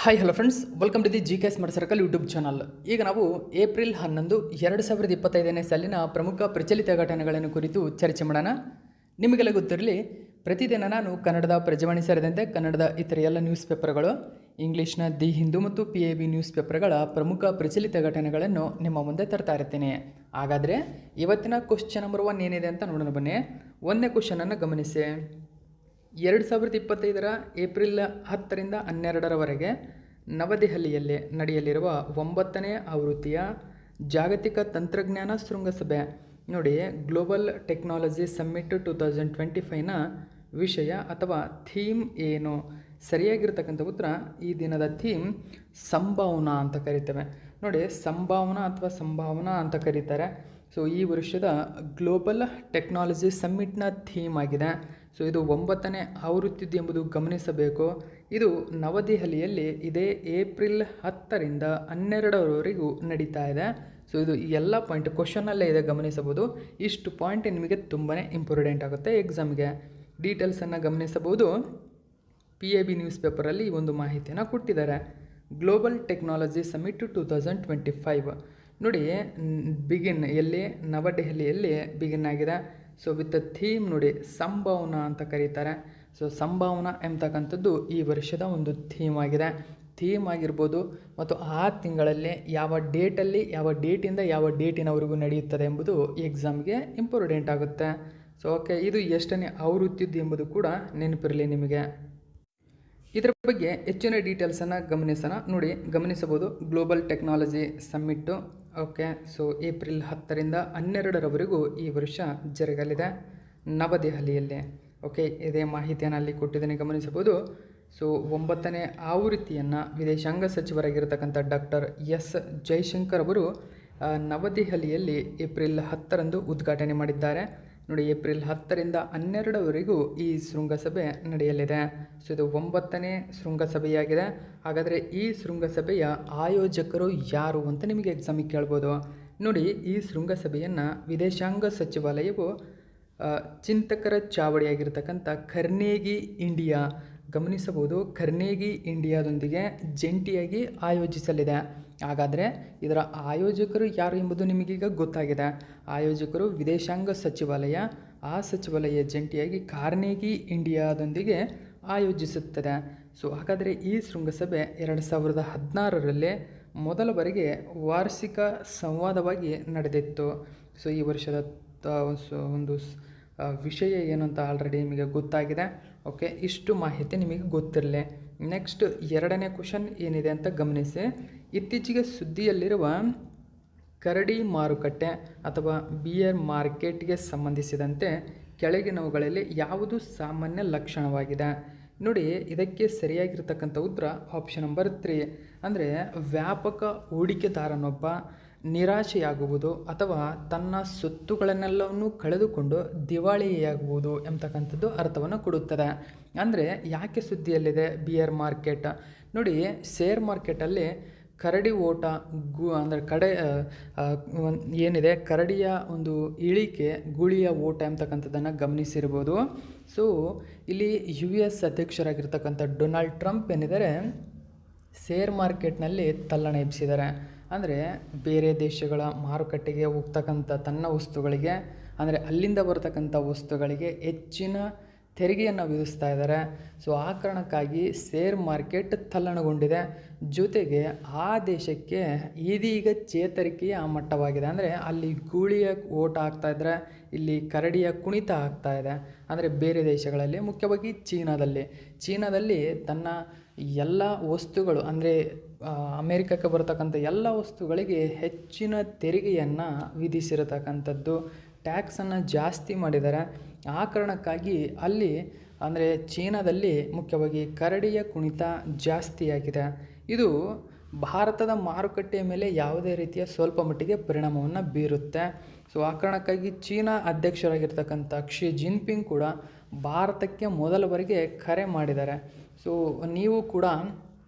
Hi hello friends, welcome to the G K smart circle YouTube channel. ಈಗ ನಾವು April 11, 2025ನೇ ಸಾಲಿನ ಪ್ರಮುಖ ಪ್ರಚಲಿತ ಘಟನೆಗಳನ್ನು ಕುರಿತು ಚರ್ಚೆ ಮಾಡೋಣ. ನಿಮಗೆಲ್ಲ ಗೊತ್ತಿರಲಿ, ಪ್ರತಿದಿನ ನಾನು ಕನ್ನಡದ ಪ್ರಜಾವಾಣಿ ಸೇರಿದಂತೆ ಕನ್ನಡದ ಇತರ ಎಲ್ಲ ನ್ಯೂಸ್ ಪೇಪರ್ಗಳು, ಇಂಗ್ಲೀಷ್ನ ದಿ ಹಿಂದೂ ಮತ್ತು PIB ನ್ಯೂಸ್ ಪೇಪರ್ಗಳ ಪ್ರಮುಖ ಪ್ರಚಲಿತ ಘಟನೆಗಳನ್ನು ನಿಮ್ಮ ಮುಂದೆ ತರ್ತಾ ಇರ್ತೀನಿ. ಹಾಗಾದರೆ ಇವತ್ತಿನ ಕ್ವಶ್ಚನ್ ನಂಬರ್ 1 ಏನಿದೆ ಅಂತ ನೋಡೋಣ ಬನ್ನಿ. ಒಂದನೇ ಕ್ವಶನನ್ನು ಗಮನಿಸಿ. 2025 ಏಪ್ರಿಲ್ 10ರಿಂದ 12ರವರೆಗೆ ನವದೆಹಲಿಯಲ್ಲಿ ನಡೆಯಲಿರುವ 9ನೇ ಆವೃತ್ತಿಯ ಜಾಗತಿಕ ತಂತ್ರಜ್ಞಾನ ಶೃಂಗಸಭೆ ನೋಡಿ, ಗ್ಲೋಬಲ್ ಟೆಕ್ನಾಲಜಿ ಸಮ್ಮಿಟ್ 2025ನ ವಿಷಯ ಅಥವಾ ಥೀಮ್ ಏನು? ಸರಿಯಾಗಿರ್ತಕ್ಕಂಥ ಉತ್ತರ, ಈ ದಿನದ ಥೀಮ್ ಸಂಭಾವನಾ ಅಂತ ಕರಿತೇವೆ ನೋಡಿ. ಸಂಭಾವನಾ ಅಂತ ಕರೀತಾರೆ. ಸೊ ಈ ವರ್ಷದ ಗ್ಲೋಬಲ್ ಟೆಕ್ನಾಲಜಿ ಸಮ್ಮಿಟ್ನ ಥೀಮ್ ಆಗಿದೆ. ಸೊ ಇದು 9ನೇ ಆವೃತ್ತಿದ್ದು ಎಂಬುದು ಗಮನಿಸಬೇಕು. ಇದು ನವದೆಹಲಿಯಲ್ಲಿ ಇದೇ ಏಪ್ರಿಲ್ 10ರಿಂದ 12ರವರೆಗೂ ನಡೀತಾ ಇದೆ. ಸೊ ಇದು ಎಲ್ಲ ಪಾಯಿಂಟ್ ಕ್ವಶನಲ್ಲೇ ಇದೆ, ಗಮನಿಸಬಹುದು. ಇಷ್ಟು ಪಾಯಿಂಟ್ ನಿಮಗೆ ತುಂಬಾ ಇಂಪಾರ್ಟೆಂಟ್ ಆಗುತ್ತೆ ಎಕ್ಸಾಮ್ಗೆ. ಡೀಟೇಲ್ಸನ್ನು ಗಮನಿಸಬಹುದು. PIB ನ್ಯೂಸ್ ಪೇಪರಲ್ಲಿ ಈ ಒಂದು ಮಾಹಿತಿಯನ್ನು ಕೊಟ್ಟಿದ್ದಾರೆ. ಗ್ಲೋಬಲ್ ಟೆಕ್ನಾಲಜಿ ಸಮ್ಮಿಟ್ 2025 ನೋಡಿ, ಬಿಗಿನ್ ಎಲ್ಲಿ? ನವದೆಹಲಿಯಲ್ಲಿ ಬಿಗಿನ್ ಆಗಿದೆ. ಸೊ ವಿತ್ ಥೀಮ್ ನೋಡಿ, ಸಂಭಾವನಾ ಅಂತ ಕರೀತಾರೆ. ಸೊ ಸಂಭಾವನಾ ಎಂಬತಕ್ಕಂಥದ್ದು ಈ ವರ್ಷದ ಒಂದು ಥೀಮ್ ಆಗಿದೆ. ಥೀಮ್ ಆಗಿರ್ಬೋದು ಮತ್ತು ಆ ತಿಂಗಳಲ್ಲಿ ಯಾವ ಡೇಟಲ್ಲಿ, ಯಾವ ಡೇಟಿಂದ ಯಾವ ಡೇಟಿನವರೆಗೂ ನಡೆಯುತ್ತದೆ ಎಂಬುದು ಎಕ್ಸಾಮ್ಗೆ ಇಂಪಾರ್ಟೆಂಟ್ ಆಗುತ್ತೆ. ಸೊ ಓಕೆ, ಇದು ಎಷ್ಟನೇ ಆವೃತ್ತಿದ್ದು ಎಂಬುದು ಕೂಡ ನೆನಪಿರಲಿ ನಿಮಗೆ. ಇದರ ಬಗ್ಗೆ ಹೆಚ್ಚಿನ ಡೀಟೇಲ್ಸನ್ನು ಗಮನಿಸೋಣ. ನೋಡಿ, ಗಮನಿಸಬಹುದು. Global technology summit okay, so April 10ರಿಂದ 12ರವರೆಗೂ ಈ ವರ್ಷ ಜರುಗಲಿದೆ ನವದೆಹಲಿಯಲ್ಲಿ. ಓಕೆ, ಇದೇ ಮಾಹಿತಿಯನ್ನು ಅಲ್ಲಿ ಕೊಟ್ಟಿದ್ದೇನೆ, ಗಮನಿಸಬಹುದು. ಸೊ 9ನೇ ಆವೃತ್ತಿಯನ್ನು ವಿದೇಶಾಂಗ ಸಚಿವರಾಗಿರ್ತಕ್ಕಂಥ ಡಾಕ್ಟರ್ ಎಸ್ ಜೈಶಂಕರ್ ಅವರು ನವದೆಹಲಿಯಲ್ಲಿ ಏಪ್ರಿಲ್ 10ರಂದು ಉದ್ಘಾಟನೆ ಮಾಡಿದ್ದಾರೆ ನೋಡಿ. ಏಪ್ರಿಲ್ 10ರಿಂದ 12ರವರೆಗೂ ಈ ಶೃಂಗಸಭೆ ನಡೆಯಲಿದೆ. ಸೊ ಇದು 9ನೇ ಶೃಂಗಸಭೆಯಾಗಿದೆ. ಹಾಗಾದರೆ ಈ ಶೃಂಗಸಭೆಯ ಆಯೋಜಕರು ಯಾರು ಅಂತ ನಿಮಗೆ ಎಕ್ಸಾಮಿಗೆ ಕೇಳ್ಬೋದು ನೋಡಿ. ಈ ಶೃಂಗಸಭೆಯನ್ನು ವಿದೇಶಾಂಗ ಸಚಿವಾಲಯವು ಚಿಂತಕರ ಚಾವಡಿಯಾಗಿರ್ತಕ್ಕಂಥ ಕರ್ನೇಗಿ ಇಂಡಿಯಾ, ಗಮನಿಸಬಹುದು, ಕರ್ನೇಗಿ ಇಂಡಿಯಾದೊಂದಿಗೆ ಜಂಟಿಯಾಗಿ ಆಯೋಜಿಸಲಿದೆ. ಹಾಗಾದರೆ ಇದರ ಆಯೋಜಕರು ಯಾರು ಎಂಬುದು ನಿಮಗೀಗ ಗೊತ್ತಾಗಿದೆ. ಆಯೋಜಕರು ವಿದೇಶಾಂಗ ಸಚಿವಾಲಯ, ಆ ಸಚಿವಾಲಯ ಜಂಟಿಯಾಗಿ ಕಾರ್ನೇಗಿ ಇಂಡಿಯಾದೊಂದಿಗೆ ಆಯೋಜಿಸುತ್ತದೆ. ಸೊ ಹಾಗಾದರೆ ಈ ಶೃಂಗಸಭೆ 2016ರಲ್ಲಿ ಮೊದಲ ಬಾರಿಗೆ ವಾರ್ಷಿಕ ಸಂವಾದವಾಗಿ ನಡೆದಿತ್ತು. ಸೊ ಈ ವರ್ಷದ ಒಂದು ವಿಷಯ ಏನು ಅಂತ ಆಲ್ರೆಡಿ ನಿಮಗೆ ಗೊತ್ತಾಗಿದೆ. ಓಕೆ, ಇಷ್ಟು ಮಾಹಿತಿ ನಿಮಗೆ ಗೊತ್ತಿರಲಿ. ನೆಕ್ಸ್ಟ್ 2ನೇ ಕ್ವಶನ್ ಏನಿದೆ ಅಂತ ಗಮನಿಸಿ. ಇತ್ತೀಚೆಗೆ ಸುದ್ದಿಯಲ್ಲಿರುವ ಕರಡಿ ಮಾರುಕಟ್ಟೆ ಅಥವಾ ಬಿಯರ್ ಮಾರ್ಕೆಟ್ಗೆ ಸಂಬಂಧಿಸಿದಂತೆ ಕೆಳಗಿನವುಗಳಲ್ಲಿ ಯಾವುದು ಸಾಮಾನ್ಯ ಲಕ್ಷಣವಾಗಿದೆ? ನೋಡಿ, ಇದಕ್ಕೆ ಸರಿಯಾಗಿರ್ತಕ್ಕಂಥ ಉತ್ತರ ಆಪ್ಷನ್ ನಂಬರ್ 3. ಅಂದರೆ ವ್ಯಾಪಕ ಹೂಡಿಕೆದಾರನೊಬ್ಬ ನಿರಾಶೆಯಾಗುವುದು ಅಥವಾ ತನ್ನ ಸೊತ್ತುಗಳನ್ನೆಲ್ಲವನ್ನು ಕಳೆದುಕೊಂಡು ದಿವಾಳಿಯಾಗುವುದು ಎಂಬತಕ್ಕಂಥದ್ದು ಅರ್ಥವನ್ನು ಕೊಡುತ್ತದೆ. ಅಂದರೆ ಯಾಕೆ ಸುದ್ದಿಯಲ್ಲಿದೆ ಬಿಯರ್ ಮಾರ್ಕೆಟ್? ನೋಡಿ, ಶೇರ್ ಮಾರ್ಕೆಟಲ್ಲಿ ಕರಡಿ ಓಟ ಅಂದರೆ ಏನಿದೆ, ಕರಡಿಯ ಒಂದು ಇಳಿಕೆ, ಗುಳಿಯ ಓಟ ಎಂಬತಕ್ಕಂಥದ್ದನ್ನು ಗಮನಿಸಿರ್ಬೋದು. ಸೊ ಇಲ್ಲಿ US ಅಧ್ಯಕ್ಷರಾಗಿರ್ತಕ್ಕಂಥ ಡೊನಾಲ್ಡ್ ಟ್ರಂಪ್ ಏನಿದ್ದಾರೆ, ಶೇರ್ ಮಾರ್ಕೆಟ್ನಲ್ಲಿ ತಲ್ಲಣ ಎಬ್ಬಿಸಿದ್ದಾರೆ. ಅಂದರೆ ಬೇರೆ ದೇಶಗಳ ಮಾರುಕಟ್ಟೆಗೆ ಹೋಗ್ತಕ್ಕಂಥ ತನ್ನ ವಸ್ತುಗಳಿಗೆ, ಅಂದರೆ ಅಲ್ಲಿಂದ ಬರ್ತಕ್ಕಂಥ ವಸ್ತುಗಳಿಗೆ ಹೆಚ್ಚಿನ ತೆರಿಗೆಯನ್ನು ವಿಧಿಸ್ತಾ ಇದ್ದಾರೆ. ಸೊ ಆ ಕಾರಣಕ್ಕಾಗಿ ಶೇರ್ ಮಾರ್ಕೆಟ್ ತಲ್ಲಣಗೊಂಡಿದೆ. ಜೊತೆಗೆ ಆ ದೇಶಕ್ಕೆ ಇದೀಗ ಚೇತರಿಕೆಯ ಮಟ್ಟವಾಗಿದೆ. ಅಂದರೆ ಅಲ್ಲಿ ಗೂಳಿಯ ಓಟ ಆಗ್ತಾಯಿದ್ರೆ, ಇಲ್ಲಿ ಕರಡಿಯ ಕುಣಿತ ಆಗ್ತಾ ಇದೆ. ಅಂದರೆ ಬೇರೆ ದೇಶಗಳಲ್ಲಿ, ಮುಖ್ಯವಾಗಿ ಚೀನಾದಲ್ಲಿ ತನ್ನ ಎಲ್ಲ ವಸ್ತುಗಳು, ಅಂದರೆ ಅಮೇರಿಕಕ್ಕೆ ಬರತಕ್ಕಂಥ ಎಲ್ಲ ವಸ್ತುಗಳಿಗೆ ಹೆಚ್ಚಿನ ತೆರಿಗೆಯನ್ನು ವಿಧಿಸಿರತಕ್ಕಂಥದ್ದು, ಟ್ಯಾಕ್ಸನ್ನು ಜಾಸ್ತಿ ಮಾಡಿದ್ದಾರೆ. ಆ ಕಾರಣಕ್ಕಾಗಿ ಅಲ್ಲಿ, ಅಂದರೆ ಚೀನಾದಲ್ಲಿ ಮುಖ್ಯವಾಗಿ ಕರಡಿಯ ಕುಣಿತ ಜಾಸ್ತಿಯಾಗಿದೆ. ಇದು ಭಾರತದ ಮಾರುಕಟ್ಟೆಯ ಮೇಲೆ ಯಾವುದೇ ರೀತಿಯ ಸ್ವಲ್ಪ ಮಟ್ಟಿಗೆ ಪರಿಣಾಮವನ್ನು ಬೀರುತ್ತೆ. ಸೊ ಆ ಕಾರಣಕ್ಕಾಗಿ ಚೀನಾ ಅಧ್ಯಕ್ಷರಾಗಿರ್ತಕ್ಕಂಥ ಕ್ಸಿ ಜಿನ್ಪಿಂಗ್ ಕೂಡ ಭಾರತಕ್ಕೆ ಮೊದಲ ಬಾರಿಗೆ ಕರೆ ಮಾಡಿದ್ದಾರೆ. ಸೊ ನೀವು ಕೂಡ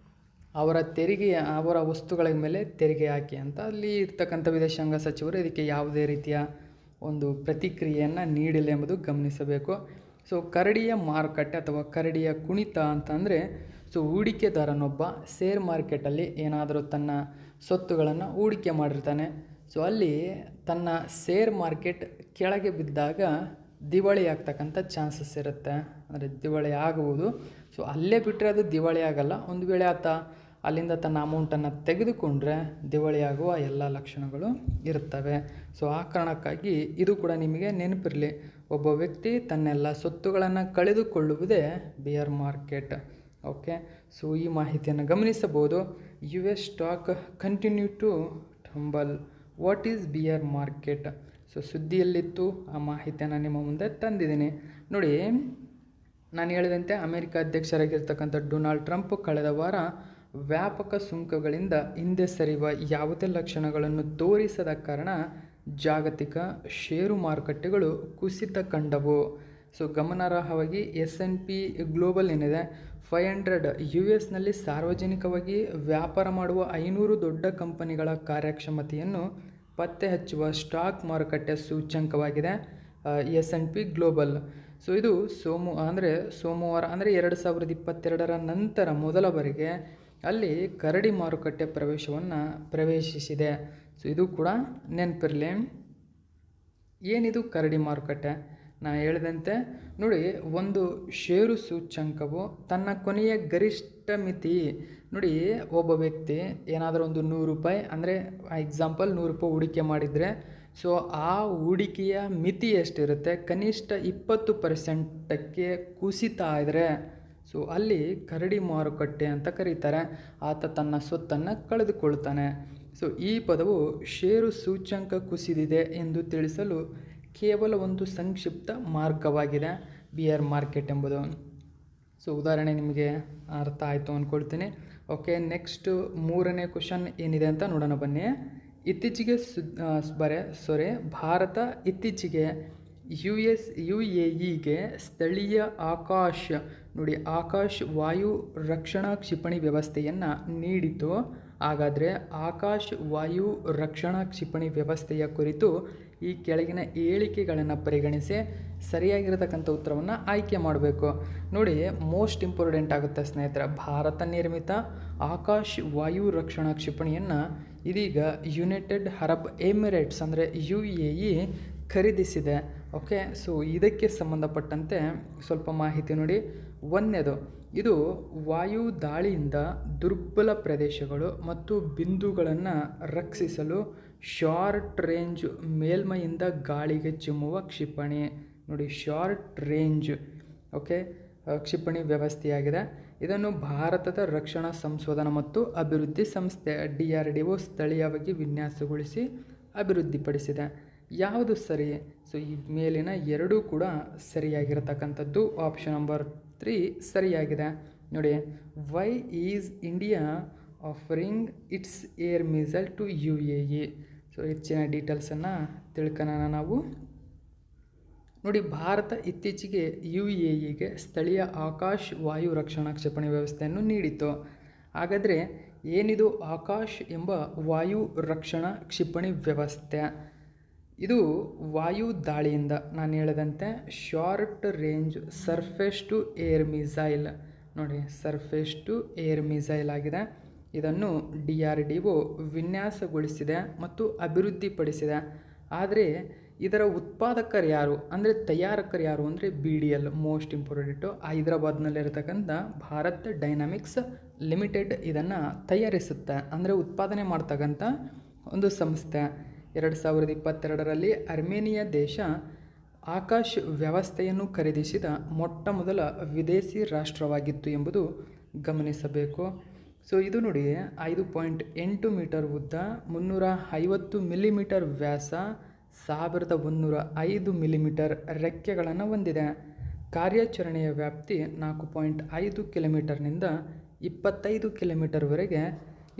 ಅವರ ವಸ್ತುಗಳ ಮೇಲೆ ತೆರಿಗೆ ಹಾಕಿ ಅಂತ ಅಲ್ಲಿ ಇರ್ತಕ್ಕಂಥ ವಿದೇಶಾಂಗ ಸಚಿವರು ಇದಕ್ಕೆ ಯಾವುದೇ ರೀತಿಯ ಒಂದು ಪ್ರತಿಕ್ರಿಯೆಯನ್ನು ನೀಡಿಲ್ಲ ಎಂಬುದು ಗಮನಿಸಬೇಕು. ಸೊ ಕರಡಿಯ ಮಾರುಕಟ್ಟೆ ಅಥವಾ ಕರಡಿಯ ಕುಣಿತ ಅಂತಂದರೆ, ಸೊ ಹೂಡಿಕೆದಾರನೊಬ್ಬ ಶೇರ್ ಮಾರ್ಕೆಟಲ್ಲಿ ಏನಾದರೂ ತನ್ನ ಸ್ವತ್ತುಗಳನ್ನು ಹೂಡಿಕೆ ಮಾಡಿರ್ತಾನೆ. ಸೊ ಅಲ್ಲಿ ತನ್ನ ಶೇರ್ ಮಾರ್ಕೆಟ್ ಕೆಳಗೆ ಬಿದ್ದಾಗ ದಿವಾಳಿ ಆಗ್ತಕ್ಕಂಥ ಚಾನ್ಸಸ್ ಇರುತ್ತೆ, ಅಂದರೆ ದಿವಾಳಿ ಆಗುವುದು. ಸೊ ಅಲ್ಲೇ ಬಿಟ್ಟರೆ ಅದು ದಿವಾಳಿ ಆಗಲ್ಲ. ಒಂದು ವೇಳೆ ಆತ ಅಲ್ಲಿಂದ ತನ್ನ ಅಮೌಂಟನ್ನು ತೆಗೆದುಕೊಂಡ್ರೆ ದಿವಾಳಿ ಆಗುವ ಎಲ್ಲ ಲಕ್ಷಣಗಳು ಇರ್ತವೆ. ಸೊ ಆ ಕಾರಣಕ್ಕಾಗಿ ಇದು ಕೂಡ ನಿಮಗೆ ನೆನಪಿರಲಿ, ಒಬ್ಬ ವ್ಯಕ್ತಿ ತನ್ನೆಲ್ಲ ಸ್ವತ್ತುಗಳನ್ನು ಕಳೆದುಕೊಳ್ಳುವುದೇ ಬಿಯರ್ ಮಾರ್ಕೆಟ್. ಓಕೆ, ಸೊ ಈ ಮಾಹಿತಿಯನ್ನು ಗಮನಿಸಬಹುದು. US stock continue to tumble. What is bear market? So ಸುದ್ದಿಯಲ್ಲಿತ್ತು, ಆ ಮಾಹಿತಿಯನ್ನು ನಿಮ್ಮ ಮುಂದೆ ತಂದಿದ್ದೀನಿ. ನೋಡಿ, ನಾನು ಹೇಳಿದಂತೆ ಅಮೆರಿಕ ಅಧ್ಯಕ್ಷರಾಗಿರ್ತಕ್ಕಂಥ ಡೊನಾಲ್ಡ್ ಟ್ರಂಪ್ ಕಳೆದ ವಾರ ವ್ಯಾಪಕ ಸುಂಕಗಳಿಂದ ಹಿಂದೆ ಸರಿಯುವ ಯಾವುದೇ ಲಕ್ಷಣಗಳನ್ನು ತೋರಿಸದ ಕಾರಣ ಜಾಗತಿಕ ಷೇರು ಮಾರುಕಟ್ಟೆಗಳು ಕುಸಿತ ಕಂಡವು. ಸೊ ಗಮನಾರ್ಹವಾಗಿ S&P ಗ್ಲೋಬಲ್ ಏನಿದೆ 500 US ಸಾರ್ವಜನಿಕವಾಗಿ ವ್ಯಾಪಾರ ಮಾಡುವ 500 ದೊಡ್ಡ ಕಂಪನಿಗಳ ಕಾರ್ಯಕ್ಷಮತೆಯನ್ನು ಪತ್ತೆ ಹಚ್ಚುವ ಸ್ಟಾಕ್ ಮಾರುಕಟ್ಟೆ ಸೂಚ್ಯಂಕವಾಗಿದೆ S&P ಗ್ಲೋಬಲ್. ಸೊ ಇದು ಸೋಮವಾರ ಅಂದರೆ 2022 ನಂತರ ಮೊದಲ ಬಾರಿಗೆ ಅಲ್ಲಿ ಕರಡಿ ಮಾರುಕಟ್ಟೆ ಪ್ರವೇಶಿಸಿದೆ. ಸೊ ಇದು ಕೂಡ ನೆನಪಿರಲಿ. ಏನಿದು ಕರಡಿ ಮಾರುಕಟ್ಟೆ? ನಾನು ಹೇಳಿದಂತೆ ನೋಡಿ, ಒಂದು ಷೇರು ಸೂಚ್ಯಂಕವು ತನ್ನ ಕೊನೆಯ ಗರಿಷ್ಠ ಮಿತಿ, ನೋಡಿ ಒಬ್ಬ ವ್ಯಕ್ತಿ ಏನಾದರೂ ಒಂದು ₹100 ಅಂದರೆ ಎಕ್ಸಾಂಪಲ್ ₹100 ಹೂಡಿಕೆ ಮಾಡಿದರೆ, ಸೊ ಆ ಹೂಡಿಕೆಯ ಮಿತಿ ಎಷ್ಟಿರುತ್ತೆ, ಕನಿಷ್ಠ 20% ಕುಸಿತ ಆದರೆ ಸೊ ಅಲ್ಲಿ ಕರಡಿ ಮಾರುಕಟ್ಟೆ ಅಂತ ಕರೀತಾರೆ. ಆತ ತನ್ನ ಸ್ವತ್ತನ್ನು ಕಳೆದುಕೊಳ್ತಾನೆ. ಸೊ ಈ ಪದವು ಷೇರು ಸೂಚ್ಯಂಕ ಕುಸಿದಿದೆ ಎಂದು ತಿಳಿಸಲು ಕೇವಲ ಒಂದು ಸಂಕ್ಷಿಪ್ತ ಮಾರ್ಗವಾಗಿದೆ ಬಿಯರ್ ಮಾರ್ಕೆಟ್ ಎಂಬುದು. ಸೊ ಉದಾಹರಣೆ ನಿಮಗೆ ಅರ್ಥ ಆಯಿತು ಅಂದ್ಕೊಳ್ತೀನಿ. ಓಕೆ, ನೆಕ್ಸ್ಟ್ ಮೂರನೇ ಕ್ವಶನ್ ಏನಿದೆ ಅಂತ ನೋಡೋಣ ಬನ್ನಿ. ಇತ್ತೀಚೆಗೆ ಭಾರತ ಇತ್ತೀಚೆಗೆ UAEಗೆ ಸ್ಥಳೀಯ ಆಕಾಶ್ ವಾಯು ರಕ್ಷಣಾ ಕ್ಷಿಪಣಿ ವ್ಯವಸ್ಥೆಯನ್ನು ನೀಡಿತು. ಹಾಗಾದರೆ ಆಕಾಶ್ ವಾಯು ರಕ್ಷಣಾ ಕ್ಷಿಪಣಿ ವ್ಯವಸ್ಥೆಯ ಕುರಿತು ಈ ಕೆಳಗಿನ ಹೇಳಿಕೆಗಳನ್ನು ಪರಿಗಣಿಸಿ ಸರಿಯಾಗಿರತಕ್ಕಂಥ ಉತ್ತರವನ್ನು ಆಯ್ಕೆ ಮಾಡಬೇಕು. ನೋಡಿ, ಮೋಸ್ಟ್ ಇಂಪಾರ್ಟೆಂಟ್ ಆಗುತ್ತೆ ಸ್ನೇಹಿತರೆ. ಭಾರತ ನಿರ್ಮಿತ ಆಕಾಶ್ ವಾಯು ರಕ್ಷಣಾ ಕ್ಷಿಪಣಿಯನ್ನು ಇದೀಗ ಯುನೈಟೆಡ್ ಅರಬ್ ಎಮಿರೇಟ್ಸ್ ಅಂದರೆ UAE ಖರೀದಿಸಿದೆ. ಓಕೆ, ಸೊ ಇದಕ್ಕೆ ಸಂಬಂಧಪಟ್ಟಂತೆ ಸ್ವಲ್ಪ ಮಾಹಿತಿ ನೋಡಿ. ಒಂದನೇದು, ಇದು ವಾಯು ದಾಳಿಯಿಂದ ದುರ್ಬಲ ಪ್ರದೇಶಗಳು ಮತ್ತು ಬಿಂದುಗಳನ್ನು ರಕ್ಷಿಸಲು ಶಾರ್ಟ್ ರೇಂಜ್ ಮೇಲ್ಮೈಯಿಂದ ಗಾಳಿಗೆ ಚಿಮ್ಮುವ ಕ್ಷಿಪಣಿ. ನೋಡಿ, ಶಾರ್ಟ್ ರೇಂಜ್ ಕ್ಷಿಪಣಿ ವ್ಯವಸ್ಥೆಯಾಗಿದೆ. ಇದನ್ನು ಭಾರತದ ರಕ್ಷಣಾ ಸಂಶೋಧನಾ ಮತ್ತು ಅಭಿವೃದ್ಧಿ ಸಂಸ್ಥೆ DRDO ಸ್ಥಳೀಯವಾಗಿ ವಿನ್ಯಾಸಗೊಳಿಸಿ ಅಭಿವೃದ್ಧಿಪಡಿಸಿದೆ. ಯಾವುದು ಸರಿ? ಸೊ ಈ ಮೇಲಿನ ಎರಡೂ ಕೂಡ ಸರಿಯಾಗಿರತಕ್ಕಂಥದ್ದು. ಆಪ್ಷನ್ ನಂಬರ್ 3 ಸರಿಯಾಗಿದೆ. ನೋಡಿ, why is India offering its air missile to UAE? So ಹೆಚ್ಚಿನ ಡೀಟೇಲ್ಸನ್ನು ತಿಳ್ಕೊಳ್ಳೋಣ ನಾವು. ನೋಡಿ, ಭಾರತ ಇತ್ತೀಚೆಗೆ UAEಗೆ ಸ್ಥಳೀಯ ಆಕಾಶ್ ವಾಯು ರಕ್ಷಣಾ ಕ್ಷಿಪಣಿ ವ್ಯವಸ್ಥೆಯನ್ನು ನೀಡಿತು. ಹಾಗಾದರೆ ಏನಿದು ಆಕಾಶ್ ಎಂಬ ವಾಯು ರಕ್ಷಣಾ ಕ್ಷಿಪಣಿ ವ್ಯವಸ್ಥೆ? ಇದು ವಾಯು ದಾಳಿಯಿಂದ ನಾನು ಹೇಳಿದಂತೆ short range surface to air missile. ನೋಡಿ, ಸರ್ಫೇಸ್ ಟು ಏರ್ ಮಿಸೈಲ್ ಆಗಿದೆ. ಇದನ್ನು DRDO ವಿನ್ಯಾಸಗೊಳಿಸಿದೆ ಮತ್ತು ಅಭಿವೃದ್ಧಿಪಡಿಸಿದೆ. ಆದರೆ ಇದರ ಉತ್ಪಾದಕರು ಯಾರು ಅಂದರೆ ತಯಾರಕರು ಯಾರು ಅಂದರೆ BDL, ಮೋಸ್ಟ್ ಇಂಪಾರ್ಟೆಂಟು, ಹೈದರಾಬಾದ್ನಲ್ಲಿರತಕ್ಕಂಥ ಭಾರತ್ ಡೈನಾಮಿಕ್ಸ್ ಲಿಮಿಟೆಡ್ ಇದನ್ನು ತಯಾರಿಸುತ್ತೆ, ಅಂದರೆ ಉತ್ಪಾದನೆ ಮಾಡ್ತಕ್ಕಂಥ ಒಂದು ಸಂಸ್ಥೆ. 2022ರಲ್ಲಿ ಅರ್ಮೇನಿಯಾ ದೇಶ ಆಕಾಶ್ ವ್ಯವಸ್ಥೆಯನ್ನು ಖರೀದಿಸಿದ ಮೊಟ್ಟ ಮೊದಲ ವಿದೇಶಿ ರಾಷ್ಟ್ರವಾಗಿತ್ತು ಎಂಬುದು ಗಮನಿಸಬೇಕು. ಸೊ ಇದು ನೋಡಿ, 5.8 ಮೀಟರ್ ಉದ್ದ, 350 ಮಿಲಿಮೀಟರ್ ವ್ಯಾಸ, 1105 ಮಿಲಿಮೀಟರ್ ರೆಕ್ಕೆಗಳನ್ನು ಹೊಂದಿದೆ. ಕಾರ್ಯಾಚರಣೆಯ ವ್ಯಾಪ್ತಿ 4.5 ಕಿಲೋಮೀಟರ್ನಿಂದ 25 ಕಿಲೋಮೀಟರ್ವರೆಗೆ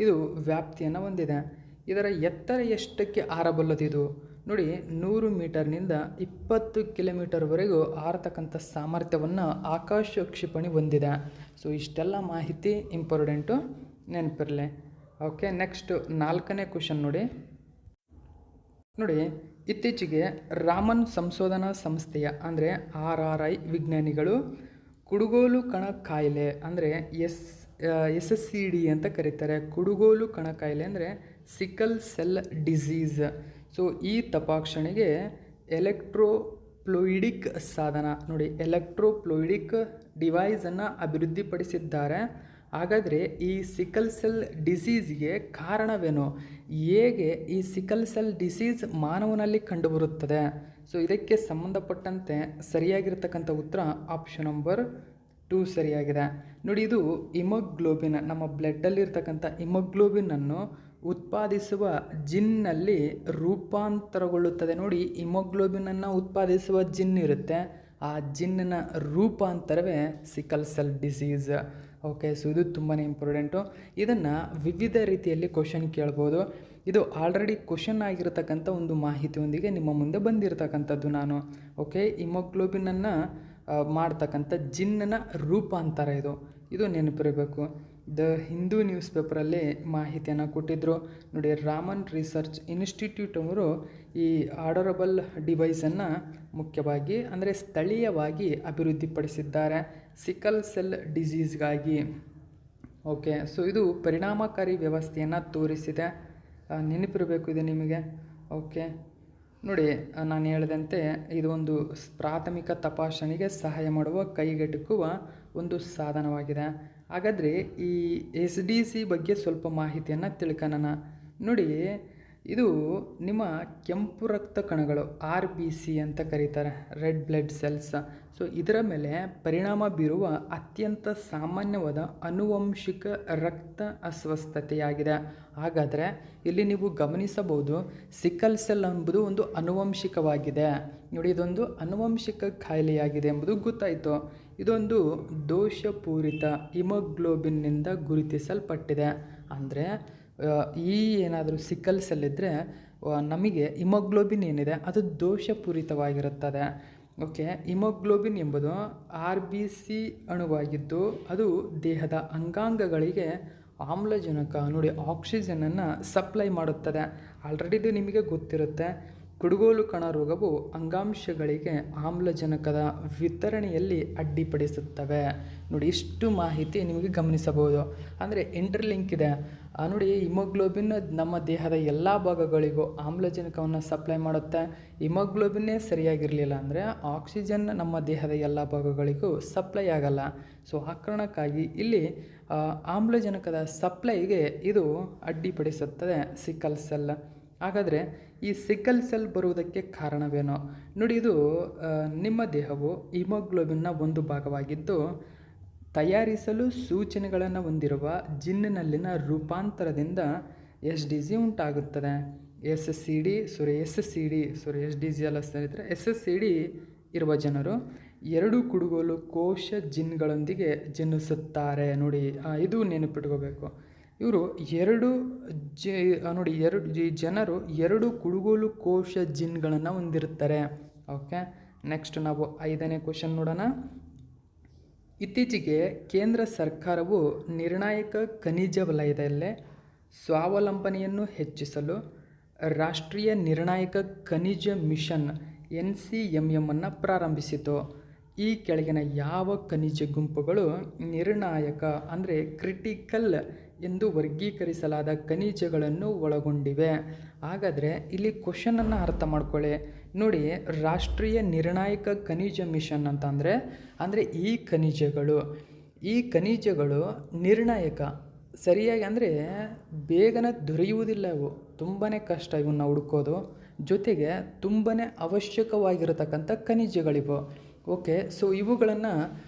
ಇದು ವ್ಯಾಪ್ತಿಯನ್ನು ಹೊಂದಿದೆ. ಇದರ ಎತ್ತರ ಎಷ್ಟಕ್ಕೆ ಹಾರಬಲ್ಲದಿದು? ನೋಡಿ, 100 ಮೀಟರ್ನಿಂದ 20 ಕಿಲೋಮೀಟರ್ವರೆಗೂ ಹಾರತಕ್ಕಂಥ ಸಾಮರ್ಥ್ಯವನ್ನು ಆಕಾಶ ಕ್ಷಿಪಣಿ ಹೊಂದಿದೆ. ಸೊ ಇಷ್ಟೆಲ್ಲ ಮಾಹಿತಿ ಇಂಪಾರ್ಟೆಂಟು, ನೆನಪಿರಲಿ. ಓಕೆ, ನೆಕ್ಸ್ಟ್ 4ನೇ ಕ್ವಶನ್ ನೋಡಿ. ಇತ್ತೀಚೆಗೆ ರಾಮನ್ ಸಂಶೋಧನಾ ಸಂಸ್ಥೆಯ ಅಂದರೆ RRI ವಿಜ್ಞಾನಿಗಳು ಕುಡುಗೋಲು ಕಣ ಕಾಯಿಲೆ ಅಂದರೆ SSCD ಅಂತ ಕರೀತಾರೆ. ಕುಡುಗೋಲು ಕಣ ಕಾಯಿಲೆ ಅಂದರೆ ಸಿಕಲ್ ಸೆಲ್ ಡಿಸೀಸ್. ಸೊ ಈ ತಪಾಸಣೆಗೆ ಎಲೆಕ್ಟ್ರೋಪ್ಲೂಯಿಡಿಕ್ ಸಾಧನ ನೋಡಿ, ಎಲೆಕ್ಟ್ರೋಪ್ಲೂಯಿಡಿಕ್ ಡಿವೈಸನ್ನು ಅಭಿವೃದ್ಧಿಪಡಿಸಿದ್ದಾರೆ. ಹಾಗಾದರೆ ಈ ಸಿಕಲ್ ಸೆಲ್ ಡಿಸೀಸ್ಗೆ ಕಾರಣವೇನು? ಹೇಗೆ ಈ ಸಿಕಲ್ ಸೆಲ್ ಡಿಸೀಸ್ ಮಾನವನಲ್ಲಿ ಕಂಡುಬರುತ್ತದೆ? ಸೊ ಇದಕ್ಕೆ ಸಂಬಂಧಪಟ್ಟಂತೆ ಸರಿಯಾಗಿರ್ತಕ್ಕಂಥ ಉತ್ತರ ಆಪ್ಷನ್ ನಂಬರ್ 2 ಸರಿಯಾಗಿದೆ. ನೋಡಿ, ಇದು ಹಿಮೋಗ್ಲೋಬಿನ್, ನಮ್ಮ ಬ್ಲಡ್ಡಲ್ಲಿರ್ತಕ್ಕಂಥ ಹಿಮೋಗ್ಲೋಬಿನನ್ನು ಉತ್ಪಾದಿಸುವ ಜಿನ್ನಲ್ಲಿ ರೂಪಾಂತರಗೊಳ್ಳುತ್ತದೆ. ನೋಡಿ, ಹಿಮೋಗ್ಲೋಬಿನನ್ನು ಉತ್ಪಾದಿಸುವ ಜಿನ್ ಇರುತ್ತೆ, ಆ ಜಿನ್ನ ರೂಪಾಂತರವೇ sickle cell disease. Okay, so ಇದು ತುಂಬಾ ಇಂಪಾರ್ಟೆಂಟು. ಇದನ್ನು ವಿವಿಧ ರೀತಿಯಲ್ಲಿ ಕ್ವಶನ್ ಕೇಳ್ಬೋದು. ಇದು ಆಲ್ರೆಡಿ ಕ್ವಶನ್ ಆಗಿರತಕ್ಕಂಥ ಒಂದು ಮಾಹಿತಿಯೊಂದಿಗೆ ನಿಮ್ಮ ಮುಂದೆ ಬಂದಿರತಕ್ಕಂಥದ್ದು ನಾನು. ಓಕೆ, ಹಿಮೋಗ್ಲೋಬಿನನ್ನು ಮಾಡ್ತಕ್ಕಂಥ ಜಿನ್ನ ರೂಪಾಂತರ ಇದು ನೆನಪಿರಬೇಕು. ದ ಹಿಂದೂ ನ್ಯೂಸ್ ಪೇಪರಲ್ಲಿ ಮಾಹಿತಿಯನ್ನು ಕೊಟ್ಟಿದ್ದರು ನೋಡಿ. ರಾಮನ್ ರಿಸರ್ಚ್ ಇನ್ಸ್ಟಿಟ್ಯೂಟ್ ಅವರು ಈ ಆಡರಬಲ್ ಡಿವೈಸನ್ನು ಮುಖ್ಯವಾಗಿ ಅಂದರೆ ಸ್ಥಳೀಯವಾಗಿ ಅಭಿವೃದ್ಧಿಪಡಿಸಿದ್ದಾರೆ ಸಿಕಲ್ ಸೆಲ್ ಡಿಸೀಸ್ಗಾಗಿ. ಓಕೆ, ಸೊ ಇದು ಪರಿಣಾಮಕಾರಿ ವ್ಯವಸ್ಥೆಯನ್ನು ತೋರಿಸಿದೆ, ನೆನಪಿರಬೇಕು ಇದು ನಿಮಗೆ. ಓಕೆ ನೋಡಿ, ನಾನು ಹೇಳಿದಂತೆ ಇದು ಒಂದು ಪ್ರಾಥಮಿಕ ತಪಾಸಣೆಗೆ ಸಹಾಯ ಮಾಡುವ ಕೈಗೆಟುಕುವ ಒಂದು ಸಾಧನವಾಗಿದೆ. ಹಾಗಾದರೆ ಈ SDC ಬಗ್ಗೆ ಸ್ವಲ್ಪ ಮಾಹಿತಿಯನ್ನು ತಿಳ್ಕೊಳ್ಳೋಣ. ನೋಡಿ, ಇದು ನಿಮ್ಮ ಕೆಂಪು ರಕ್ತ ಕಣಗಳು RBC ಅಂತ ಕರೀತಾರೆ, ರೆಡ್ ಬ್ಲಡ್ ಸೆಲ್ಸ್. ಸೊ ಇದರ ಮೇಲೆ ಪರಿಣಾಮ ಬೀರುವ ಅತ್ಯಂತ ಸಾಮಾನ್ಯವಾದ ಆನುವಂಶಿಕ ರಕ್ತ ಅಸ್ವಸ್ಥತೆಯಾಗಿದೆ. ಹಾಗಾದರೆ ಇಲ್ಲಿ ನೀವು ಗಮನಿಸಬಹುದು, ಸಿಕಲ್ ಸೆಲ್ ಎಂಬುದು ಒಂದು ಆನುವಂಶಿಕವಾಗಿದೆ. ನೋಡಿ, ಇದೊಂದು ಆನುವಂಶಿಕ ಕಾಯಿಲೆಯಾಗಿದೆ ಎಂಬುದು ಗೊತ್ತಾಯಿತು. ಇದೊಂದು ದೋಷಪೂರಿತ ಹಿಮೋಗ್ಲೋಬಿನ್ನಿಂದ ಗುರುತಿಸಲ್ಪಟ್ಟಿದೆ. ಅಂದರೆ ಈ ಏನಾದರೂ ಸಿಕಲ್ ಸೆಲ್ ಇದ್ದರೆ ನಮಗೆ ಹಿಮೋಗ್ಲೋಬಿನ್ ಏನಿದೆ ಅದು ದೋಷಪೂರಿತವಾಗಿರುತ್ತದೆ. ಓಕೆ, ಹಿಮೋಗ್ಲೋಬಿನ್ ಎಂಬುದು RBC ಅಣುವಾಗಿದ್ದು ಅದು ದೇಹದ ಅಂಗಾಂಗಗಳಿಗೆ ಆಮ್ಲಜನಕ ನೋಡಿ ಆಕ್ಸಿಜನನ್ನು ಸಪ್ಲೈ ಮಾಡುತ್ತದೆ. ಆಲ್ರೆಡಿ ಇದು ನಿಮಗೆ ಗೊತ್ತಿರುತ್ತೆ. ಕುಡುಗೋಲು ಕಣ ರೋಗವು ಅಂಗಾಂಶಗಳಿಗೆ ಆಮ್ಲಜನಕದ ವಿತರಣೆಯಲ್ಲಿ ಅಡ್ಡಿಪಡಿಸುತ್ತವೆ. ನೋಡಿ, ಇಷ್ಟು ಮಾಹಿತಿ ನಿಮಗೆ ಗಮನಿಸಬಹುದು. ಅಂದರೆ ಇಂಟರ್ಲಿಂಕ್ ಇದೆ ನೋಡಿ. ಹಿಮೋಗ್ಲೋಬಿನ್ ನಮ್ಮ ದೇಹದ ಎಲ್ಲ ಭಾಗಗಳಿಗೂ ಆಮ್ಲಜನಕವನ್ನು ಸಪ್ಲೈ ಮಾಡುತ್ತೆ. ಹಿಮೋಗ್ಲೋಬಿನ್ನೇ ಸರಿಯಾಗಿರಲಿಲ್ಲ ಅಂದರೆ ಆಕ್ಸಿಜನ್ ನಮ್ಮ ದೇಹದ ಎಲ್ಲ ಭಾಗಗಳಿಗೂ ಸಪ್ಲೈ ಆಗಲ್ಲ. ಸೊ ಆ ಕಾರಣಕ್ಕಾಗಿ ಇಲ್ಲಿ ಆಮ್ಲಜನಕದ ಸಪ್ಲೈಗೆ ಇದು ಅಡ್ಡಿಪಡಿಸುತ್ತದೆ ಸಿಕಲ್ ಸೆಲ್. ಹಾಗಾದರೆ ಈ ಸಿಕಲ್ ಸೆಲ್ ಬರುವುದಕ್ಕೆ ಕಾರಣವೇನೋ ನೋಡಿ. ಇದು ನಿಮ್ಮ ದೇಹವು ಹಿಮೋಗ್ಲೋಬಿನ್ನ ಒಂದು ಭಾಗವಾಗಿದ್ದು ತಯಾರಿಸಲು ಸೂಚನೆಗಳನ್ನು ಹೊಂದಿರುವ ಜಿನ್ನಿನಲ್ಲಿನ ರೂಪಾಂತರದಿಂದ SDC ಉಂಟಾಗುತ್ತದೆ. SDC ಎಲ್ಲ ಸೇರಿದರೆ SSCD ಇರುವ ಜನರು 2 ಕುಡುಗೋಲು ಕೋಶ ಜಿನ್ಗಳೊಂದಿಗೆ ಜನಿಸುತ್ತಾರೆ. ನೋಡಿ, ಇದು ನೆನಪಿಟ್ಕೋಬೇಕು. ಇವರು ಜನರು 2 ಕುಡುಗೋಲು ಕೋಶ ಜಿನ್ಗಳನ್ನು ಹೊಂದಿರುತ್ತಾರೆ. ಓಕೆ, ನೆಕ್ಸ್ಟ್ ನಾವು 5ನೇ ಕ್ವಶನ್ ನೋಡೋಣ. ಇತ್ತೀಚೆಗೆ ಕೇಂದ್ರ ಸರ್ಕಾರವು ನಿರ್ಣಾಯಕ ಖನಿಜ ವಲಯದಲ್ಲೇ ಸ್ವಾವಲಂಬನೆಯನ್ನು ಹೆಚ್ಚಿಸಲು ರಾಷ್ಟ್ರೀಯ ನಿರ್ಣಾಯಕ ಖನಿಜ ಮಿಷನ್ NCMM ಅನ್ನು ಪ್ರಾರಂಭಿಸಿತು. ಈ ಕೆಳಗಿನ ಯಾವ ಖನಿಜ ಗುಂಪುಗಳು ನಿರ್ಣಾಯಕ ಅಂದರೆ ಕ್ರಿಟಿಕಲ್ ಎಂದು ವರ್ಗೀಕರಿಸಲಾದ ಖನಿಜಗಳನ್ನು ಒಳಗೊಂಡಿವೆ? ಹಾಗಾದರೆ ಇಲ್ಲಿ ಕ್ವಶನನ್ನು ಅರ್ಥ ಮಾಡ್ಕೊಳ್ಳಿ. ನೋಡಿ, ರಾಷ್ಟ್ರೀಯ ನಿರ್ಣಾಯಕ ಖನಿಜ ಮಿಷನ್ ಅಂತ ಅಂದರೆ ಈ ಖನಿಜಗಳು ನಿರ್ಣಾಯಕ ಸರಿಯಾಗಿ ಅಂದರೆ ಬೇಗನೆ ದೊರೆಯುವುದಿಲ್ಲ. ಇವು ತುಂಬಾ ಕಷ್ಟ ಇವನ್ನ ಹುಡುಕೋದು. ಜೊತೆಗೆ ತುಂಬಾ ಅವಶ್ಯಕವಾಗಿರತಕ್ಕಂಥ ಖನಿಜಗಳಿವು. ಓಕೆ, ಸೊ ಇವುಗಳನ್ನು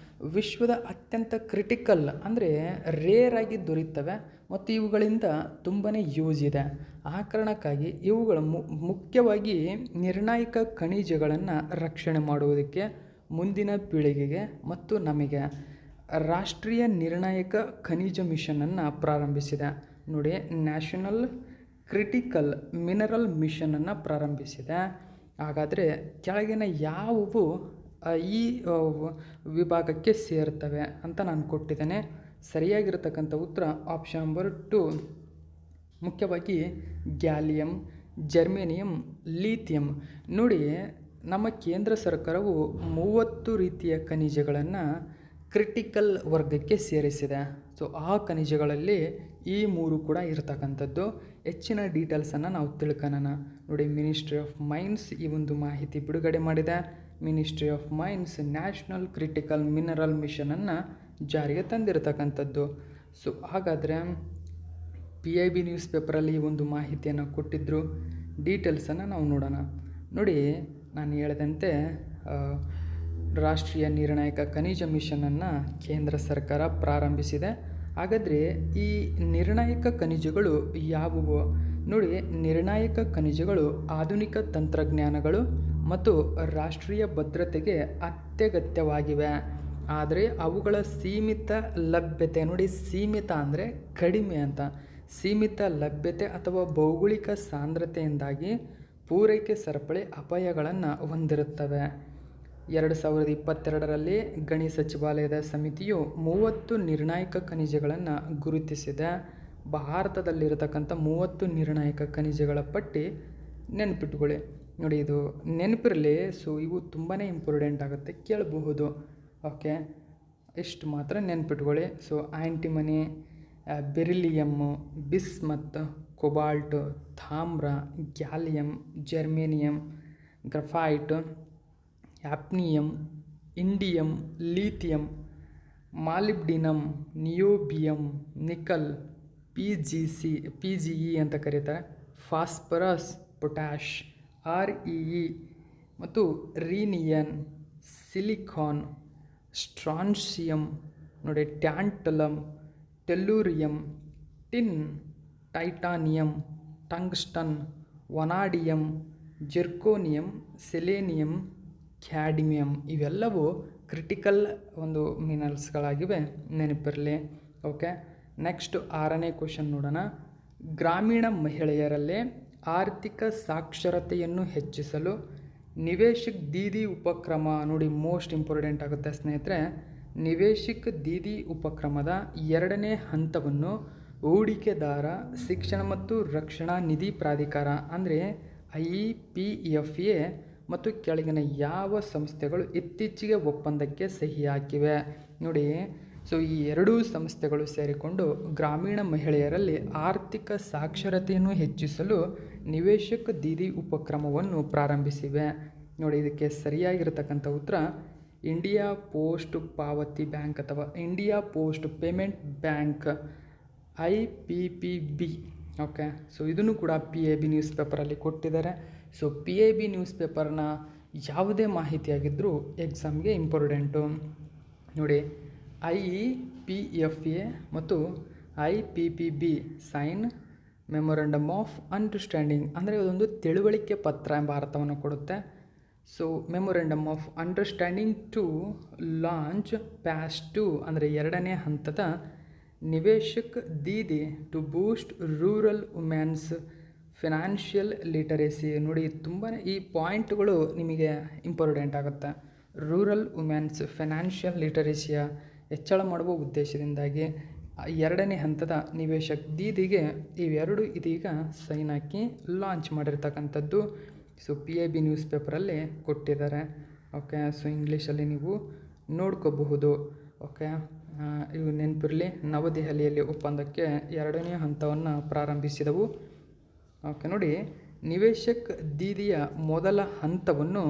ವಿಶ್ವದ ಅತ್ಯಂತ ಕ್ರಿಟಿಕಲ್ ಅಂದರೆ ರೇರ್ ಆಗಿ ದೊರೆಯುತ್ತವೆ ಮತ್ತು ಇವುಗಳಿಂದ ತುಂಬಾ ಯೂಸ್ ಇದೆ. ಆ ಕಾರಣಕ್ಕಾಗಿ ಇವುಗಳ ಮುಖ್ಯವಾಗಿ ನಿರ್ಣಾಯಕ ಖನಿಜಗಳನ್ನು ರಕ್ಷಣೆ ಮಾಡುವುದಕ್ಕೆ ಮುಂದಿನ ಪೀಳಿಗೆಗೆ ಮತ್ತು ನಮಗೆ ರಾಷ್ಟ್ರೀಯ ನಿರ್ಣಾಯಕ ಖನಿಜ ಮಿಷನನ್ನು ಪ್ರಾರಂಭಿಸಿದೆ. ನೋಡಿ, ನ್ಯಾಷನಲ್ ಕ್ರಿಟಿಕಲ್ ಮಿನರಲ್ ಮಿಷನನ್ನು ಪ್ರಾರಂಭಿಸಿದೆ. ಹಾಗಾದರೆ ಕೆಳಗಿನ ಯಾವುವು ಈ ವಿಭಾಗಕ್ಕೆ ಸೇರ್ತವೆ ಅಂತ ನಾನು ಕೊಟ್ಟಿದ್ದೇನೆ. ಸರಿಯಾಗಿರತಕ್ಕಂಥ ಉತ್ತರ ಆಪ್ಷನ್ ನಂಬರ್ 2, ಮುಖ್ಯವಾಗಿ ಗ್ಯಾಲಿಯಂ, ಜರ್ಮೇನಿಯಂ, ಲೀಥಿಯಂ. ನೋಡಿ, ನಮ್ಮ ಕೇಂದ್ರ ಸರ್ಕಾರವು 30 ರೀತಿಯ ಖನಿಜಗಳನ್ನು ಕ್ರಿಟಿಕಲ್ ವರ್ಗಕ್ಕೆ ಸೇರಿಸಿದೆ. ಸೊ ಆ ಖನಿಜಗಳಲ್ಲಿ ಈ 3 ಕೂಡ ಇರತಕ್ಕಂಥದ್ದು. ಹೆಚ್ಚಿನ ಡೀಟೇಲ್ಸನ್ನು ನಾವು ತಿಳ್ಕೊಳ್ಳೋಣ. ನೋಡಿ, ಮಿನಿಸ್ಟ್ರಿ ಆಫ್ ಮೈನ್ಸ್ ಈ ಒಂದು ಮಾಹಿತಿ ಬಿಡುಗಡೆ ಮಾಡಿದೆ. Ministry of mines national critical mineral ಮಿಷನನ್ನು ಜಾರಿಗೆ ತಂದಿರತಕ್ಕಂಥದ್ದು. ಸೊ ಹಾಗಾದರೆ PIB ನ್ಯೂಸ್ ಪೇಪರಲ್ಲಿ ಈ ಒಂದು ಮಾಹಿತಿಯನ್ನು ಕೊಟ್ಟಿದ್ದರು. ಡೀಟೇಲ್ಸನ್ನು ನಾವು ನೋಡೋಣ. ನೋಡಿ, ನಾನು ಹೇಳಿದಂತೆ ರಾಷ್ಟ್ರೀಯ ನಿರ್ಣಾಯಕ ಖನಿಜ ಮಿಷನನ್ನು ಕೇಂದ್ರ ಸರ್ಕಾರ ಪ್ರಾರಂಭಿಸಿದೆ. ಹಾಗಾದರೆ ಈ ನಿರ್ಣಾಯಕ ಖನಿಜಗಳು ಯಾವುವು? ನೋಡಿ, ನಿರ್ಣಾಯಕ ಖನಿಜಗಳು ಆಧುನಿಕ ತಂತ್ರಜ್ಞಾನಗಳು ಮತ್ತು ರಾಷ್ಟ್ರೀಯ ಭದ್ರತೆಗೆ ಅತ್ಯಗತ್ಯವಾಗಿವೆ. ಆದರೆ ಅವುಗಳ ಸೀಮಿತ ಲಭ್ಯತೆ, ನೋಡಿ ಸೀಮಿತ ಅಂದರೆ ಕಡಿಮೆ ಅಂತ, ಸೀಮಿತ ಲಭ್ಯತೆ ಅಥವಾ ಭೌಗೋಳಿಕ ಸಾಂದ್ರತೆಯಿಂದಾಗಿ ಪೂರೈಕೆ ಸರಪಳಿ ಅಪಾಯಗಳನ್ನು ಹೊಂದಿರುತ್ತವೆ. 2022ರಲ್ಲಿ ಗಣಿ ಸಚಿವಾಲಯದ ಸಮಿತಿಯು 30 ನಿರ್ಣಾಯಕ ಖನಿಜಗಳನ್ನು ಗುರುತಿಸಿದೆ. ಭಾರತದಲ್ಲಿರತಕ್ಕಂಥ 30 ನಿರ್ಣಾಯಕ ಖನಿಜಗಳ ಪಟ್ಟಿ ನೆನಪಿಟ್ಕೊಳ್ಳಿ. ನೋಡಿ, ಇದು ನೆನಪಿರಲಿ. ಸೊ ಇವು ತುಂಬಾ ಇಂಪಾರ್ಟೆಂಟ್ ಆಗುತ್ತೆ, ಕೇಳಬಹುದು. ಓಕೆ, ಇಷ್ಟು ಮಾತ್ರ ನೆನಪಿಟ್ಕೊಳ್ಳಿ. So antimony, beryllium, bismuth, cobalt, ತಾಮ್ರ, gallium, germanium, graphite, hafnium, indium, lithium, molybdenum, niobium, nickel, PGE ಅಂತ ಕರೀತಾರೆ, ಫಾಸ್ಫರಸ್, ಪೊಟ್ಯಾಷ್, REE ಮತ್ತು ರೀನಿಯನ್, ಸಿಲಿಕಾನ್, ಸ್ಟ್ರಾನ್ಸಿಯಂ, ನೋಡಿ tantalum, tellurium, tin, titanium, tungsten, vanadium, zirconium, selenium, cadmium ಇವೆಲ್ಲವೂ ಕ್ರಿಟಿಕಲ್ ಒಂದು ಮಿನರಲ್ಸ್ಗಳಾಗಿವೆ, ನೆನಪಿರಲಿ. ಓಕೆ, ನೆಕ್ಸ್ಟ್ 6ನೇ ಕ್ವೆಶನ್ ನೋಡೋಣ. ಗ್ರಾಮೀಣ ಮಹಿಳೆಯರಲ್ಲೇ ಆರ್ಥಿಕ ಸಾಕ್ಷರತೆಯನ್ನು ಹೆಚ್ಚಿಸಲು ನಿವೇಶಕ್ ದೀದಿ ಉಪಕ್ರಮ, ನೋಡಿ ಮೋಸ್ಟ್ ಇಂಪಾರ್ಟೆಂಟ್ ಆಗುತ್ತೆ ಸ್ನೇಹಿತರೆ. ನಿವೇಶಕ್ ದೀದಿ ಉಪಕ್ರಮದ 2ನೇ ಹಂತವನ್ನು ಹೂಡಿಕೆದಾರ ಶಿಕ್ಷಣ ಮತ್ತು ರಕ್ಷಣಾ ನಿಧಿ ಪ್ರಾಧಿಕಾರ ಅಂದರೆ IPFA ಮತ್ತು ಕೆಳಗಿನ ಯಾವ ಸಂಸ್ಥೆಗಳು ಇತ್ತೀಚೆಗೆ ಒಪ್ಪಂದಕ್ಕೆ ಸಹಿ ಹಾಕಿವೆ? ನೋಡಿ, ಸೊ ಈ ಎರಡೂ ಸಂಸ್ಥೆಗಳು ಸೇರಿಕೊಂಡು ಗ್ರಾಮೀಣ ಮಹಿಳೆಯರಲ್ಲಿ ಆರ್ಥಿಕ ಸಾಕ್ಷರತೆಯನ್ನು ಹೆಚ್ಚಿಸಲು ನಿವೇಶಕ ದೀದಿ ಉಪಕ್ರಮವನ್ನು ಪ್ರಾರಂಭಿಸಿವೆ. ನೋಡಿ, ಇದಕ್ಕೆ ಸರಿಯಾಗಿರತಕ್ಕಂಥ ಉತ್ತರ ಇಂಡಿಯಾ ಪೋಸ್ಟ್ ಪಾವತಿ ಬ್ಯಾಂಕ್ ಅಥವಾ India post payment bank, IPPB. Okay, so ಇದನ್ನು ಕೂಡ PIB ನ್ಯೂಸ್ ಪೇಪರಲ್ಲಿ ಕೊಟ್ಟಿದ್ದಾರೆ. ಸೊ PIB ನ್ಯೂಸ್ ಪೇಪರ್ನ ಯಾವುದೇ ಮಾಹಿತಿಯಾಗಿದ್ದರೂ ಎಕ್ಸಾಮ್ಗೆ ಇಂಪಾರ್ಟೆಂಟು. ನೋಡಿ, IPFA ಮತ್ತು IPPB sign memorandum of understanding ಅಂದರೆ ಇದೊಂದು ತಿಳುವಳಿಕೆ ಪತ್ರ ಎಂಬ ಅರ್ಥವನ್ನು ಕೊಡುತ್ತೆ. So memorandum of understanding to launch phase 2 ಅಂದರೆ 2ನೇ ಹಂತದ Nivesh Didi to boost rural women's financial literacy. ನೋಡಿ, ತುಂಬಾ ಈ ಪಾಯಿಂಟ್ಗಳು ನಿಮಗೆ ಇಂಪಾರ್ಟೆಂಟ್ ಆಗುತ್ತೆ. ರೂರಲ್ ವುಮೆನ್ಸ್ ಫಿನಾನ್ಷಿಯಲ್ ಲಿಟರೇಸಿಯ ಹೆಚ್ಚಳ ಮಾಡುವ ಉದ್ದೇಶದಿಂದಾಗಿ 2ನೇ ಹಂತದ ನಿವೇಶಕ್ ದೀದಿಗೆ ಇವೆರಡು ಇದೀಗ ಸೈನ್ ಹಾಕಿ ಲಾಂಚ್ ಮಾಡಿರ್ತಕ್ಕಂಥದ್ದು. ಸೊ PIB ನ್ಯೂಸ್ ಪೇಪರಲ್ಲಿ ಕೊಟ್ಟಿದ್ದಾರೆ. ಓಕೆ, ಸೊ ಇಂಗ್ಲೀಷಲ್ಲಿ ನೀವು ನೋಡ್ಕೋಬಹುದು. ಓಕೆ, ಇವು ನೆನಪಿರಲಿ. ನವದೆಹಲಿಯಲ್ಲಿ ಒಪ್ಪಂದಕ್ಕೆ 2ನೇ ಹಂತವನ್ನು ಪ್ರಾರಂಭಿಸಿದವು. ಓಕೆ, ನೋಡಿ, ನಿವೇಶಕ್ ದೀದಿಯ ಮೊದಲ ಹಂತವನ್ನು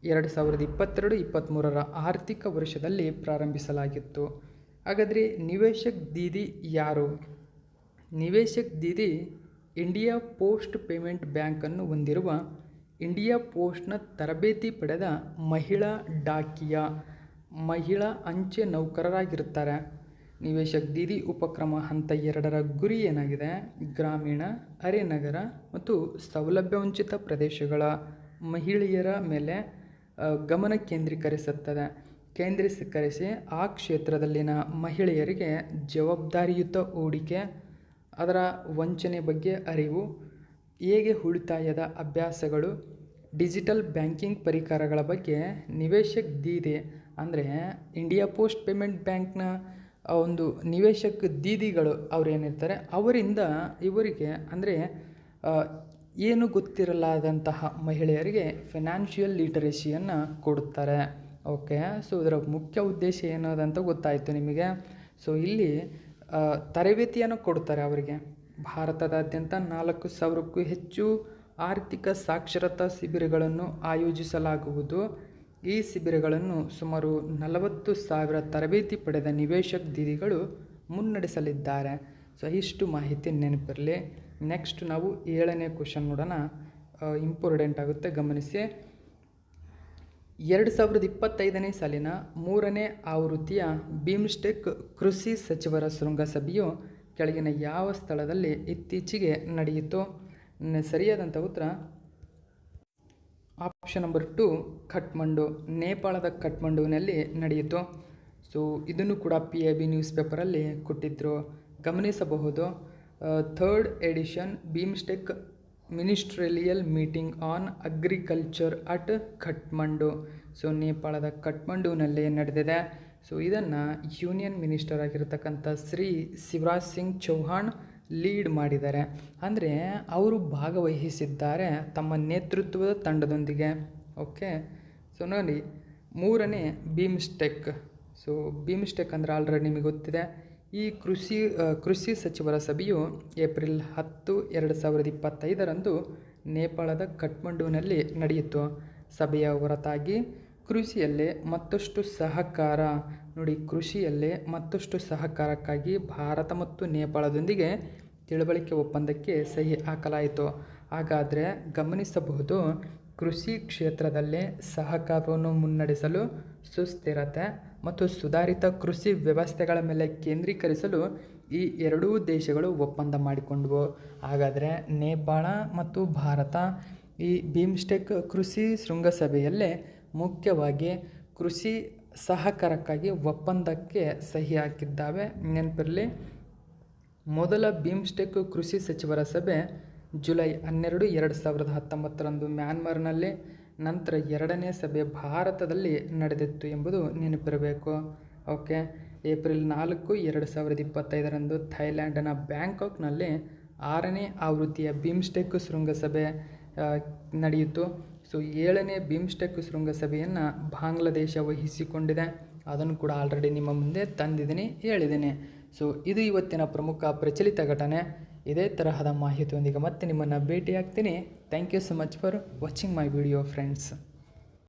2022-23 ಆರ್ಥಿಕ ವರ್ಷದಲ್ಲಿ ಪ್ರಾರಂಭಿಸಲಾಗಿತ್ತು. ಹಾಗಾದರೆ ನಿವೇಶಕ್ ದೀದಿ ಯಾರು? ನಿವೇಶಕ್ ದೀದಿ ಇಂಡಿಯಾ ಪೋಸ್ಟ್ ಪೇಮೆಂಟ್ ಬ್ಯಾಂಕನ್ನು ಹೊಂದಿರುವ ಇಂಡಿಯಾ ಪೋಸ್ಟ್ನ ತರಬೇತಿ ಪಡೆದ ಮಹಿಳಾ ಡಾಕಿಯಾ, ಮಹಿಳಾ ಅಂಚೆ ನೌಕರರಾಗಿರುತ್ತಾರೆ. ನಿವೇಶಕ್ ದೀದಿ ಉಪಕ್ರಮ ಹಂತ 2ರ ಗುರಿ ಏನಾಗಿದೆ? ಗ್ರಾಮೀಣ, ಅರೆನಗರ ಮತ್ತು ಸೌಲಭ್ಯವಂಚಿತ ಪ್ರದೇಶಗಳ ಮಹಿಳೆಯರ ಮೇಲೆ ಗಮನ ಕೇಂದ್ರೀಕರಿಸಿ ಆ ಕ್ಷೇತ್ರದಲ್ಲಿನ ಮಹಿಳೆಯರಿಗೆ ಜವಾಬ್ದಾರಿಯುತ ಹೂಡಿಕೆ, ಅದರ ವಂಚನೆ ಬಗ್ಗೆ ಅರಿವು, ಹೇಗೆ ಉಳಿತಾಯದ ಅಭ್ಯಾಸಗಳು, ಡಿಜಿಟಲ್ ಬ್ಯಾಂಕಿಂಗ್ ಪರಿಕರಗಳ ಬಗ್ಗೆ ನಿವೇಶಕ್ ದೀದಿ ಅಂದರೆ ಇಂಡಿಯಾ ಪೋಸ್ಟ್ ಪೇಮೆಂಟ್ ಬ್ಯಾಂಕ್ನ ಒಂದು ನಿವೇಶಕ ದೀದಿಗಳು ಅವರೇನಿರ್ತಾರೆ ಅವರಿಂದ ಇವರಿಗೆ ಅಂದರೆ ಏನು ಗೊತ್ತಿರಲಾದಂತಹ ಮಹಿಳೆಯರಿಗೆ ಫಿನಾನ್ಷಿಯಲ್ ಲಿಟರೇಸಿಯನ್ನು ಕೊಡುತ್ತಾರೆ. ಓಕೆ, ಸೊ ಇದರ ಮುಖ್ಯ ಉದ್ದೇಶ ಏನದಂತ ಗೊತ್ತಾಯಿತು ನಿಮಗೆ. ಸೊ ಇಲ್ಲಿ ತರಬೇತಿಯನ್ನು ಕೊಡ್ತಾರೆ ಅವರಿಗೆ. ಭಾರತದಾದ್ಯಂತ 4,000ಕ್ಕೂ ಹೆಚ್ಚು ಆರ್ಥಿಕ ಸಾಕ್ಷರತಾ ಶಿಬಿರಗಳನ್ನು ಆಯೋಜಿಸಲಾಗುವುದು. ಈ ಶಿಬಿರಗಳನ್ನು ಸುಮಾರು 40,000 ತರಬೇತಿ ಪಡೆದ ನಿವೇಶಕ ದೀದಿಗಳು ಮುನ್ನಡೆಸಲಿದ್ದಾರೆ. ಸೊ ಇಷ್ಟು ಮಾಹಿತಿ ನೆನಪಿರಲಿ. ನೆಕ್ಸ್ಟ್ ನಾವು 7ನೇ ಕ್ವಶನ್ ನೋಡೋಣ. ಇಂಪಾರ್ಟೆಂಟ್ ಆಗುತ್ತೆ, ಗಮನಿಸಿ. 2025ನೇ ಸಾಲಿನ 3ನೇ ಆವೃತ್ತಿಯ ಬಿಮ್ಸ್ಟೆಕ್ ಕೃಷಿ ಸಚಿವರ ಶೃಂಗಸಭೆಯು ಕೆಳಗಿನ ಯಾವ ಸ್ಥಳದಲ್ಲಿ ಇತ್ತೀಚೆಗೆ ನಡೆಯಿತು? ಸರಿಯಾದಂಥ ಉತ್ತರ ಆಪ್ಷನ್ ನಂಬರ್ 2 ಕಠ್ಮಂಡು, ನೇಪಾಳದ ಕಠ್ಮಂಡುವಿನಲ್ಲಿ ನಡೆಯಿತು. ಸೊ ಇದನ್ನು ಕೂಡ PIB ನ್ಯೂಸ್ ಪೇಪರಲ್ಲಿ ಕೊಟ್ಟಿದ್ದರು, ಗಮನಿಸಬಹುದು. 3rd edition BIMSTEC ministerial meeting on agriculture at Kathmandu. So ನೇಪಾಳದ ಕಠ್ಮಂಡುವಿನಲ್ಲಿ ನಡೆದಿದೆ. ಸೊ ಇದನ್ನು ಯೂನಿಯನ್ ಮಿನಿಸ್ಟರ್ ಆಗಿರತಕ್ಕಂಥ ಶ್ರೀ ಶಿವರಾಜ್ ಸಿಂಗ್ ಚೌಹಾಣ್ ಲೀಡ್ ಮಾಡಿದ್ದಾರೆ. ಅಂದರೆ ಅವರು ಭಾಗವಹಿಸಿದ್ದಾರೆ ತಮ್ಮ ನೇತೃತ್ವದ ತಂಡದೊಂದಿಗೆ. ಓಕೆ, ಸೊ ನೋಡಿ 3ನೇ ಬಿಮ್ಸ್ಟೆಕ್. ಸೊ ಬಿಮ್ಸ್ಟೆಕ್ ಅಂದರೆ ಆಲ್ರೆಡಿ ನಿಮಗೆ ಗೊತ್ತಿದೆ. ಈ ಕೃಷಿ ಸಚಿವರ ಸಭೆಯು ಏಪ್ರಿಲ್ 10, 2025ರಂದು ನೇಪಾಳದ ಕಠ್ಮಂಡುವಿನಲ್ಲಿ ನಡೆಯಿತು. ಸಭೆಯ ಹೊರತಾಗಿ ಕೃಷಿಯಲ್ಲೇ ಮತ್ತಷ್ಟು ಸಹಕಾರ, ನೋಡಿ ಕೃಷಿಯಲ್ಲೇ ಮತ್ತಷ್ಟು ಸಹಕಾರಕ್ಕಾಗಿ ಭಾರತ ಮತ್ತು ನೇಪಾಳದೊಂದಿಗೆ ತಿಳುವಳಿಕೆ ಒಪ್ಪಂದಕ್ಕೆ ಸಹಿ ಹಾಕಲಾಯಿತು. ಹಾಗಾದರೆ ಗಮನಿಸಬಹುದು, ಕೃಷಿ ಕ್ಷೇತ್ರದಲ್ಲೇ ಸಹಕಾರವನ್ನು ಮುನ್ನಡೆಸಲು ಸುಸ್ಥಿರತೆ ಮತ್ತು ಸುಧಾರಿತ ಕೃಷಿ ವ್ಯವಸ್ಥೆಗಳ ಮೇಲೆ ಕೇಂದ್ರೀಕರಿಸಲು ಈ ಎರಡೂ ದೇಶಗಳು ಒಪ್ಪಂದ ಮಾಡಿಕೊಂಡವು. ಹಾಗಾದರೆ ನೇಪಾಳ ಮತ್ತು ಭಾರತ ಈ ಬಿಮ್ಸ್ಟೆಕ್ ಕೃಷಿ ಶೃಂಗಸಭೆಯಲ್ಲೇ ಮುಖ್ಯವಾಗಿ ಕೃಷಿ ಸಹಕಾರಕ್ಕಾಗಿ ಒಪ್ಪಂದಕ್ಕೆ ಸಹಿ ಹಾಕಿದ್ದಾವೆ. ನೆನಪಿರಲಿ, ಮೊದಲ ಬಿಮ್ಸ್ಟೆಕ್ ಕೃಷಿ ಸಚಿವರ ಸಭೆ ಜುಲೈ 12, 2019ರಂದು ಮ್ಯಾನ್ಮಾರ್ನಲ್ಲಿ, ನಂತರ 2ನೇ ಸಭೆ ಭಾರತದಲ್ಲಿ ನಡೆದಿತ್ತು ಎಂಬುದು ನೆನಪಿರಬೇಕು. ಓಕೆ, ಏಪ್ರಿಲ್ 4, 2025ರಂದು ಥೈಲ್ಯಾಂಡ್ನ ಬ್ಯಾಂಕಾಕ್ನಲ್ಲಿ 6ನೇ ಆವೃತ್ತಿಯ ಬಿಮ್ಸ್ಟೆಕ್ ಶೃಂಗಸಭೆ ನಡೆಯಿತು. ಸೊ 7ನೇ ಬಿಮ್ಸ್ಟೆಕ್ ಶೃಂಗಸಭೆಯನ್ನು ಬಾಂಗ್ಲಾದೇಶ ವಹಿಸಿಕೊಂಡಿದೆ. ಅದನ್ನು ಕೂಡ ಆಲ್ರೆಡಿ ನಿಮ್ಮ ಮುಂದೆ ತಂದಿದ್ದೀನಿ, ಹೇಳಿದ್ದೀನಿ. ಸೊ ಇದು ಇವತ್ತಿನ ಪ್ರಮುಖ ಪ್ರಚಲಿತ ಘಟನೆ. ಇದೇ ತರಹದ ಮಾಹಿತಿಯೊಂದಿಗೆ ಮತ್ತೆ ನಿಮ್ಮನ್ನು ಭೇಟಿ ಆಗ್ತೀನಿ. Thank you so much for watching my video friends.